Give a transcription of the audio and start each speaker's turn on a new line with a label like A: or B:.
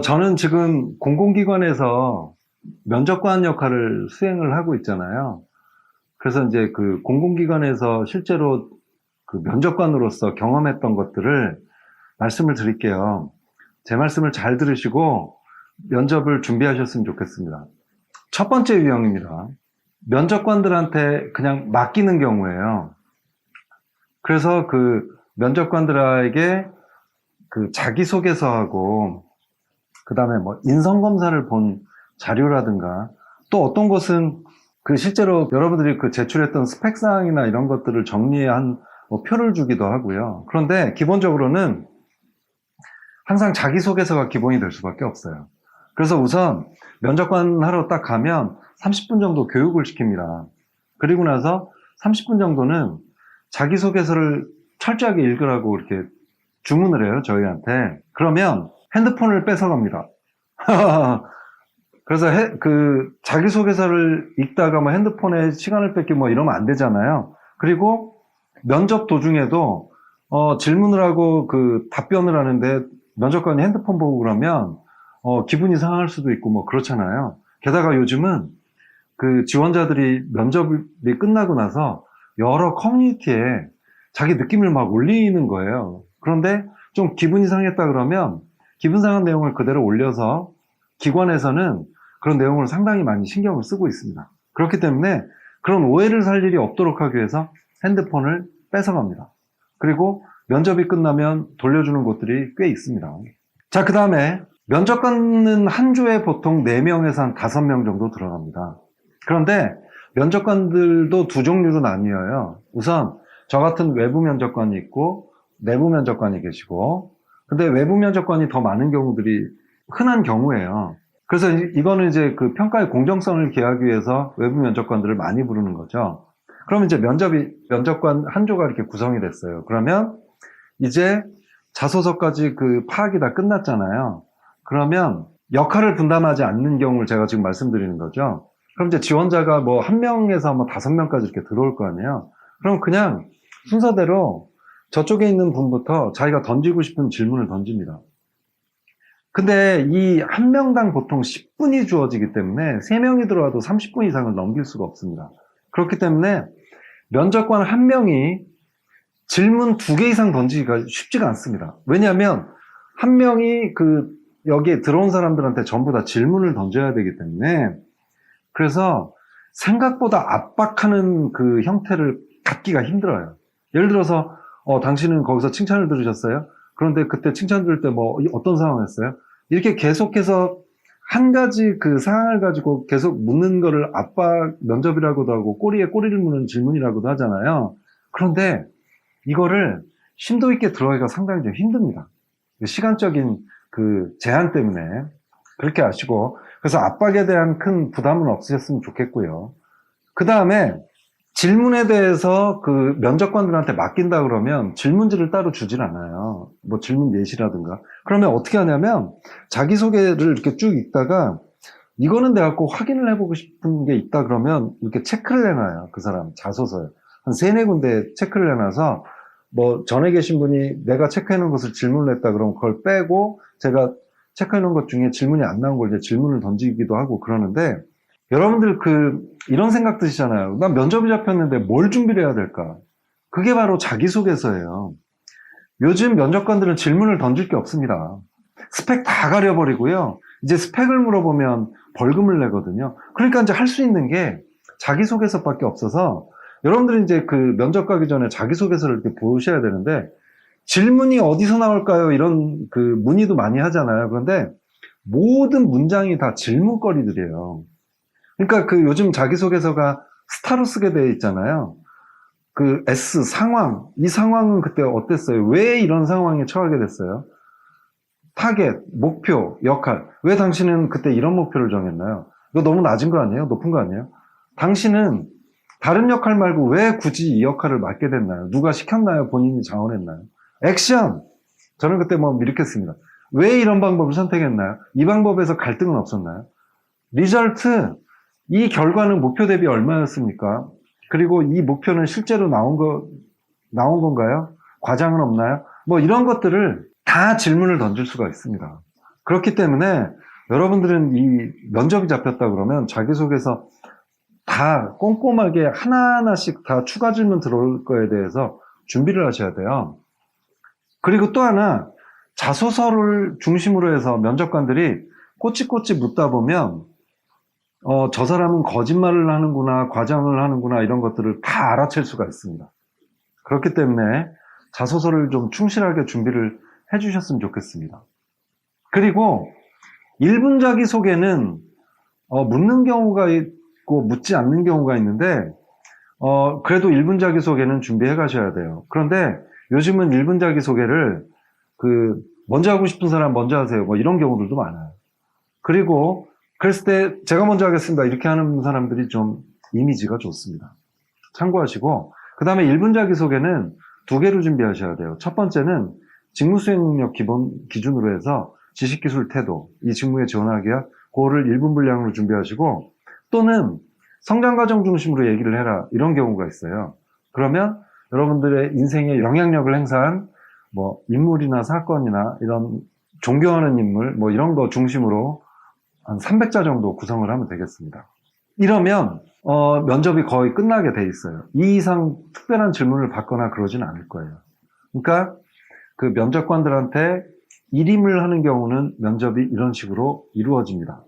A: 저는 지금 공공기관에서 면접관 역할을 수행을 하고 있잖아요. 그래서 이제 그 공공기관에서 실제로 그 면접관으로서 경험했던 것들을 말씀을 드릴게요. 제 말씀을 잘 들으시고 면접을 준비하셨으면 좋겠습니다. 첫 번째 유형입니다. 면접관들한테 그냥 맡기는 경우예요. 그래서 그 면접관들에게 그 자기소개서하고 그 다음에 뭐 인성검사를 본 자료라든가 또 어떤 것은 그 실제로 여러분들이 그 제출했던 스펙사항이나 이런 것들을 정리한 뭐 표를 주기도 하고요. 그런데 기본적으로는 항상 자기소개서가 기본이 될 수밖에 없어요. 그래서 우선 면접관 하러 딱 가면 30분 정도 교육을 시킵니다. 그리고 나서 30분 정도는 자기소개서를 철저하게 읽으라고 이렇게 주문을 해요, 저희한테. 그러면 핸드폰을 뺏어갑니다. 그래서 그 자기소개서를 읽다가 뭐 핸드폰에 시간을 뺏기고 뭐 이러면 안 되잖아요. 그리고 면접 도중에도 질문을 하고 그 답변을 하는데 면접관이 핸드폰 보고 그러면 기분이 상할 수도 있고 뭐 그렇잖아요. 게다가 요즘은 그 지원자들이 면접이 끝나고 나서 여러 커뮤니티에 자기 느낌을 막 올리는 거예요. 그런데 좀 기분이 상했다 그러면 기분 상한 내용을 그대로 올려서 기관에서는 그런 내용을 상당히 많이 신경을 쓰고 있습니다. 그렇기 때문에 그런 오해를 살 일이 없도록 하기 위해서 핸드폰을 뺏어갑니다. 그리고 면접이 끝나면 돌려주는 곳들이 꽤 있습니다. 자, 그 다음에 면접관은 한 주에 보통 4명에서 한 5명 정도 들어갑니다. 그런데 면접관들도 두 종류로 나뉘어요. 우선 저 같은 외부 면접관이 있고 내부 면접관이 계시고, 근데 외부 면접관이 더 많은 경우들이 흔한 경우예요. 그래서 이거는 이제 그 평가의 공정성을 기하기 위해서 외부 면접관들을 많이 부르는 거죠. 그럼 이제 면접관 한 조가 이렇게 구성이 됐어요. 그러면 이제 자소서까지 그 파악이 다 끝났잖아요. 그러면 역할을 분담하지 않는 경우를 제가 지금 말씀드리는 거죠. 그럼 이제 지원자가 뭐 1명에서 뭐 5명까지 이렇게 들어올 거 아니에요. 그럼 그냥 순서대로 저쪽에 있는 분부터 자기가 던지고 싶은 질문을 던집니다. 근데 이 한 명당 보통 10분이 주어지기 때문에 3명이 들어와도 30분 이상을 넘길 수가 없습니다. 그렇기 때문에 면접관 한 명이 질문 2개 이상 던지기가 쉽지가 않습니다. 왜냐하면 한 명이 그 여기에 들어온 사람들한테 전부 다 질문을 던져야 되기 때문에, 그래서 생각보다 압박하는 그 형태를 갖기가 힘들어요. 예를 들어서 당신은 거기서 칭찬을 들으셨어요? 그런데 그때 칭찬 들을 때 뭐 어떤 상황이었어요? 이렇게 계속해서 한 가지 그 상황을 가지고 계속 묻는 거를 압박 면접이라고도 하고 꼬리에 꼬리를 무는 질문이라고도 하잖아요. 그런데 이거를 심도 있게 들어가기가 상당히 좀 힘듭니다. 시간적인 그 제한 때문에 그렇게 아시고, 그래서 압박에 대한 큰 부담은 없으셨으면 좋겠고요. 그 다음에 질문에 대해서 그 면접관들한테 맡긴다 그러면 질문지를 따로 주질 않아요. 뭐 질문 예시라든가. 그러면 어떻게 하냐면 자기소개를 이렇게 쭉 읽다가 이거는 내가 꼭 확인을 해보고 싶은 게 있다 그러면 이렇게 체크를 해놔요. 그 사람 자소서에. 한 3-4군데 체크를 해놔서 뭐 전에 계신 분이 내가 체크해놓은 것을 질문을 했다 그러면 그걸 빼고 제가 체크해놓은 것 중에 질문이 안 나온 걸 이제 질문을 던지기도 하고 그러는데, 여러분들 이런 생각 드시잖아요. 난 면접이 잡혔는데 뭘 준비를 해야 될까? 그게 바로 자기소개서예요. 요즘 면접관들은 질문을 던질 게 없습니다. 스펙 다 가려버리고요. 이제 스펙을 물어보면 벌금을 내거든요. 그러니까 이제 할 수 있는 게 자기소개서밖에 없어서 여러분들이 이제 그 면접 가기 전에 자기소개서를 이렇게 보셔야 되는데, 질문이 어디서 나올까요? 이런 그 문의도 많이 하잖아요. 그런데 모든 문장이 다 질문거리들이에요. 그러니까 그 요즘 자기소개서가 스타로 쓰게 되어 있잖아요. 그 S, 상황. 이 상황은 그때 어땠어요? 왜 이런 상황에 처하게 됐어요? 타겟, 목표, 역할. 왜 당신은 그때 이런 목표를 정했나요? 이거 너무 낮은 거 아니에요? 높은 거 아니에요? 당신은 다른 역할 말고 왜 굳이 이 역할을 맡게 됐나요? 누가 시켰나요? 본인이 자원했나요? 액션! 저는 그때 뭐 이렇게 씁니다. 왜 이런 방법을 선택했나요? 이 방법에서 갈등은 없었나요? 리절트! 이 결과는 목표 대비 얼마였습니까? 그리고 이 목표는 실제로 나온 건가요? 과장은 없나요? 뭐 이런 것들을 다 질문을 던질 수가 있습니다. 그렇기 때문에 여러분들은 이 면접이 잡혔다 그러면 자기소개서 다 꼼꼼하게 하나하나씩 다 추가 질문 들어올 거에 대해서 준비를 하셔야 돼요. 그리고 또 하나, 자소서를 중심으로 해서 면접관들이 꼬치꼬치 묻다 보면 저 사람은 거짓말을 하는구나, 과장을 하는구나, 이런 것들을 다 알아챌 수가 있습니다. 그렇기 때문에 자소서를 좀 충실하게 준비를 해주셨으면 좋겠습니다. 그리고 1분 자기소개는 묻는 경우가 있고 묻지 않는 경우가 있는데 그래도 1분 자기소개는 준비해 가셔야 돼요. 그런데 요즘은 1분 자기소개를 먼저 하고 싶은 사람 먼저 하세요. 뭐 이런 경우들도 많아요. 그리고 그랬을 때 제가 먼저 하겠습니다. 이렇게 하는 사람들이 좀 이미지가 좋습니다. 참고하시고, 그 다음에 1분 자기소개는 2개로 준비하셔야 돼요. 첫 번째는 직무 수행 능력 기준으로 해서 지식, 기술, 태도, 이 직무에 지원하기 위한 그거를 1분 분량으로 준비하시고, 또는 성장 과정 중심으로 얘기를 해라, 이런 경우가 있어요. 그러면 여러분들의 인생에 영향력을 행사한 뭐 인물이나 사건이나 이런 존경하는 인물 뭐 이런 거 중심으로 한 300자 정도 구성을 하면 되겠습니다. 이러면 면접이 거의 끝나게 돼 있어요. 이 이상 특별한 질문을 받거나 그러진 않을 거예요. 그러니까 그 면접관들한테 일임을 하는 경우는 면접이 이런 식으로 이루어집니다.